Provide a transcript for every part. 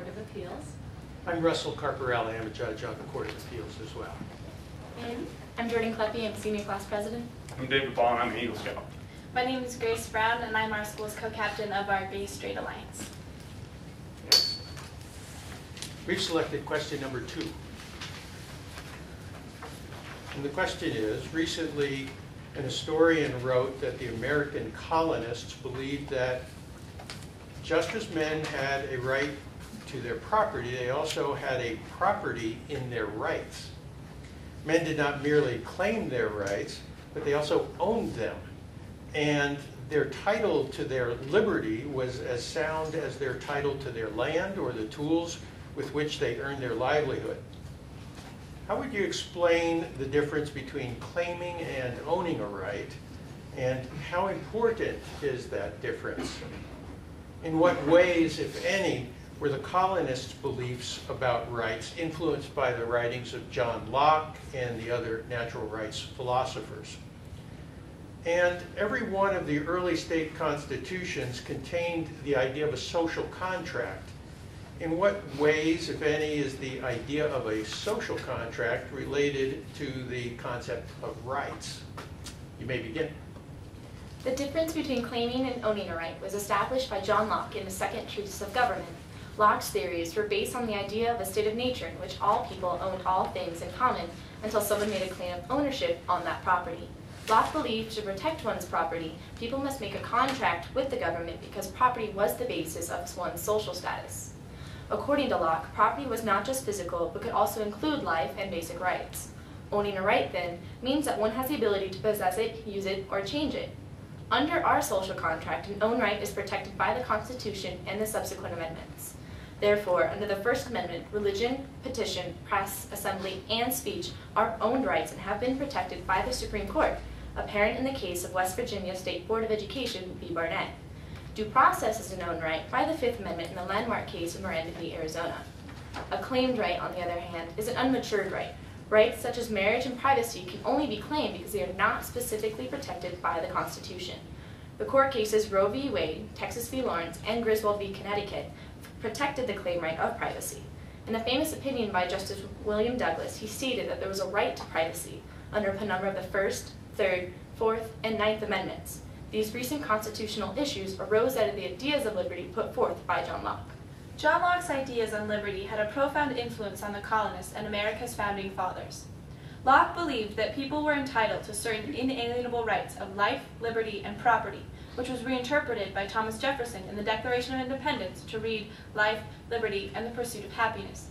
Court of Appeals. I'm Russell Carparelli. I'm a judge on the Court of Appeals as well. And I'm Jordan Kleppe. I'm Senior Class President. I'm David Ball, and I'm an Eagle Scout. My name is Grace Brown, and I'm our school's co-captain of our Gay Straight Alliance. Yes. We've selected question number 2. And the question is, recently an historian wrote that the American colonists believed that just as men had a right to their property, they also had a property in their rights. Men did not merely claim their rights, but they also owned them. And their title to their liberty was as sound as their title to their land or the tools with which they earned their livelihood. How would you explain the difference between claiming and owning a right, and how important is that difference? In what ways, if any, were the colonists' beliefs about rights influenced by the writings of John Locke and the other natural rights philosophers? And every one of the early state constitutions contained the idea of a social contract. In what ways, if any, is the idea of a social contract related to the concept of rights? You may begin. The difference between claiming and owning a right was established by John Locke in the Second Treatise of Government. Locke's theories were based on the idea of a state of nature in which all people owned all things in common until someone made a claim of ownership on that property. Locke believed to protect one's property, people must make a contract with the government because property was the basis of one's social status. According to Locke, property was not just physical, but could also include life and basic rights. Owning a right, then, means that one has the ability to possess it, use it, or change it. Under our social contract, an own right is protected by the Constitution and the subsequent amendments. Therefore, under the First Amendment, religion, petition, press, assembly, and speech are owned rights and have been protected by the Supreme Court, apparent in the case of West Virginia State Board of Education v. Barnett. Due process is a known right by the Fifth Amendment in the landmark case of Miranda v. Arizona. A claimed right, on the other hand, is an unmatured right. Rights such as marriage and privacy can only be claimed because they are not specifically protected by the Constitution. The court cases Roe v. Wade, Texas v. Lawrence, and Griswold v. Connecticut protected the claim right of privacy. In a famous opinion by Justice William Douglas, he stated that there was a right to privacy under a penumbra of the First, Third, Fourth, and Ninth Amendments. These recent constitutional issues arose out of the ideas of liberty put forth by John Locke. John Locke's ideas on liberty had a profound influence on the colonists and America's founding fathers. Locke believed that people were entitled to certain inalienable rights of life, liberty, and property, which was reinterpreted by Thomas Jefferson in the Declaration of Independence to read life, liberty, and the pursuit of happiness.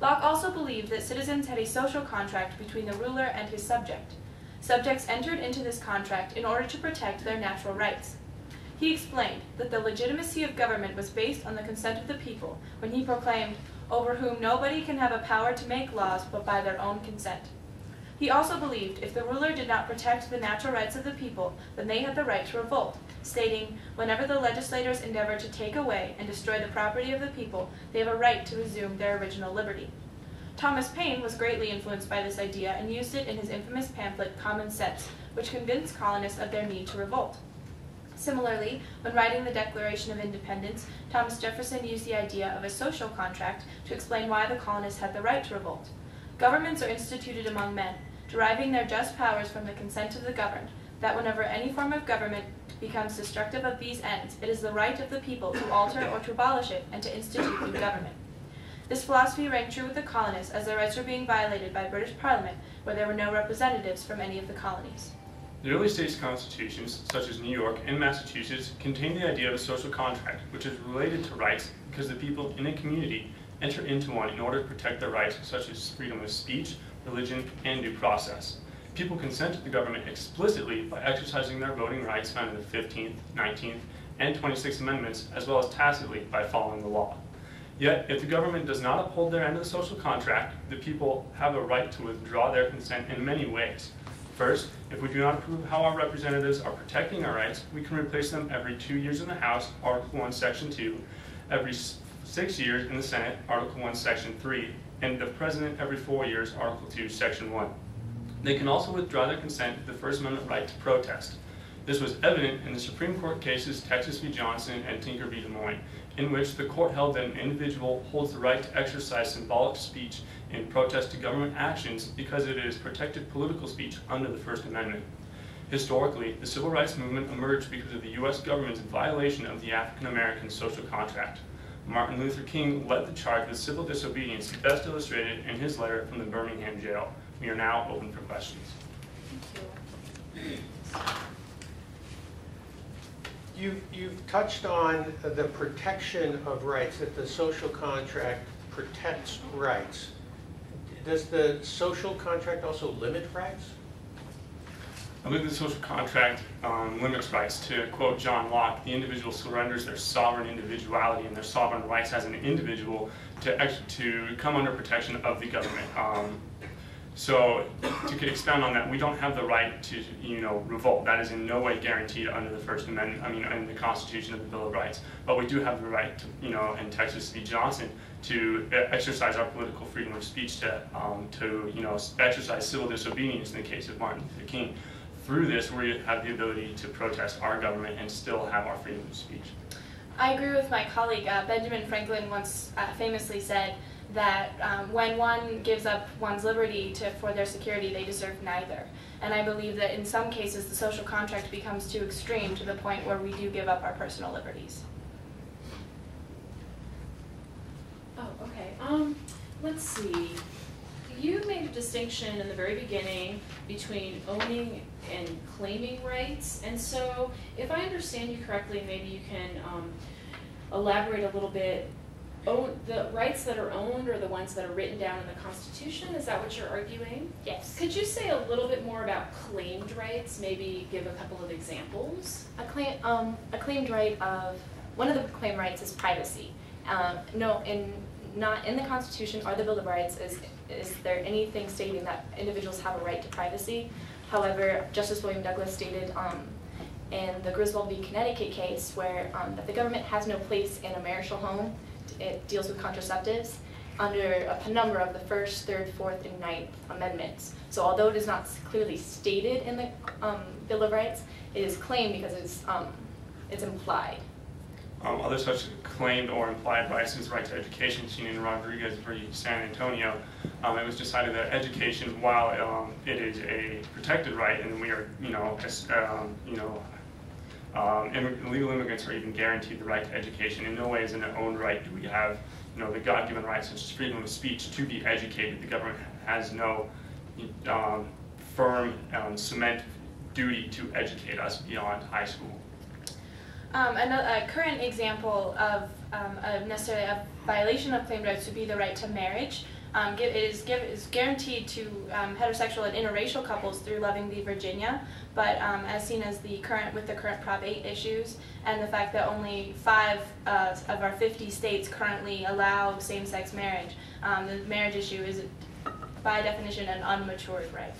Locke also believed that citizens had a social contract between the ruler and his subject. Subjects entered into this contract in order to protect their natural rights. He explained that the legitimacy of government was based on the consent of the people when he proclaimed, "Over whom nobody can have a power to make laws but by their own consent." He also believed if the ruler did not protect the natural rights of the people, then they had the right to revolt, stating, "Whenever the legislators endeavor to take away and destroy the property of the people, they have a right to resume their original liberty." Thomas Paine was greatly influenced by this idea and used it in his infamous pamphlet Common Sense, which convinced colonists of their need to revolt. Similarly, when writing the Declaration of Independence, Thomas Jefferson used the idea of a social contract to explain why the colonists had the right to revolt. Governments are instituted among men, deriving their just powers from the consent of the governed, that whenever any form of government becomes destructive of these ends, it is the right of the people to alter or to abolish it and to institute new government. This philosophy rang true with the colonists as their rights were being violated by British Parliament, where there were no representatives from any of the colonies. The early states' constitutions, such as New York and Massachusetts, contain the idea of a social contract, which is related to rights because the people in a community enter into one in order to protect their rights, such as freedom of speech, religion, and due process. People consent to the government explicitly by exercising their voting rights found in the 15th, 19th, and 26th Amendments, as well as tacitly by following the law. Yet, if the government does not uphold their end of the social contract, the people have a right to withdraw their consent in many ways. First, if we do not approve how our representatives are protecting our rights, we can replace them every 2 years in the House, Article 1, Section 2, every 6 years in the Senate, Article 1, Section 3, and the President every 4 years, Article 2, Section 1. They can also withdraw their consent to the First Amendment right to protest. This was evident in the Supreme Court cases Texas v. Johnson and Tinker v. Des Moines, in which the court held that an individual holds the right to exercise symbolic speech in protest to government actions because it is protected political speech under the First Amendment. Historically, the civil rights movement emerged because of the U.S. government's violation of the African American social contract. Martin Luther King led the charge with civil disobedience, best illustrated in his letter from the Birmingham jail. We are now open for questions. You've touched on the protection of rights, that the social contract protects rights. Does the social contract also limit rights? I believe the social contract limits rights. To quote John Locke, the individual surrenders their sovereign individuality and their sovereign rights as an individual to come under protection of the government. So to expound on that, we don't have the right to, revolt. That is in no way guaranteed under the First Amendment, in the Constitution of the Bill of Rights. But we do have the right to, in Texas v. Johnson, to exercise our political freedom of speech, to exercise civil disobedience in the case of Martin Luther King. Through this, we have the ability to protest our government and still have our freedom of speech. I agree with my colleague. Benjamin Franklin once famously said that when one gives up one's liberty for their security, they deserve neither. And I believe that in some cases the social contract becomes too extreme to the point where we do give up our personal liberties. Oh, okay. Let's see. You made a distinction in the very beginning between owning and claiming rights, and so if I understand you correctly, maybe you can elaborate a little bit. The rights that are owned are the ones that are written down in the Constitution. Is that what you're arguing? Yes. Could you say a little bit more about claimed rights? Maybe give a couple of examples. A claimed right of, one of the claimed rights is privacy. Not in the Constitution or the Bill of Rights is there anything stating that individuals have a right to privacy. However, Justice William Douglas stated in the Griswold v. Connecticut case where that the government has no place in a marital home. It deals with contraceptives under a penumbra of the First, Third, Fourth, and Ninth Amendments. So although it is not clearly stated in the Bill of Rights, it is claimed because it's implied. Other such claimed or implied rights is right to education, seen in Rodriguez v. San Antonio. It was decided that education, while it is a protected right, and we are, illegal immigrants are even guaranteed the right to education. In no way is in their own right do we have, the God-given rights such as freedom of speech to be educated. The government has no firm, cement duty to educate us beyond high school. A current example of necessarily a violation of claimed rights would be the right to marriage. It is guaranteed to heterosexual and interracial couples through Loving v. Virginia, but as seen as with the current Prop 8 issues and the fact that only 5 of our 50 states currently allow same-sex marriage, the marriage issue is by definition an unmatured right.